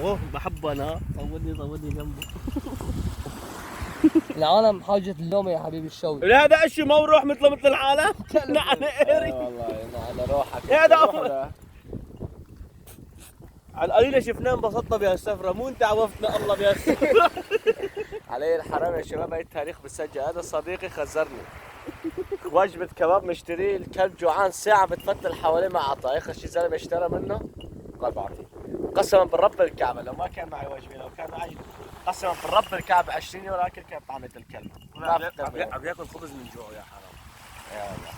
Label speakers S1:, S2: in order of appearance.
S1: اوه بحبه انا، صودني جنبه.
S2: العالم بحاجة اللومة يا حبيبي الشوي.
S1: هذا اشي موروح مثل العالم. نحن قري
S3: والله على روحك.
S1: هذا على القليلة شفناه انبسطنا بهالسفرة، مو انت عوفتنا الله بهالسفرة.
S3: علي الحرام يا شباب، هاي التاريخ بسجل. هذا صديقي خزرني وجبة كباب مشتريه، الكلب جوعان ساعة بتفتل حواليه ما عطى. اخر شي زلمة اشترى منه الله بعطيه. قسما بالرب الكعبة لو ما كان معي وجبة، لو كان معي قسما بالرب الكعبة 20 يورو اكل كانت طعمة الكلب.
S1: عم ياكل خبز من جوعه يا حرام.
S3: يا الله.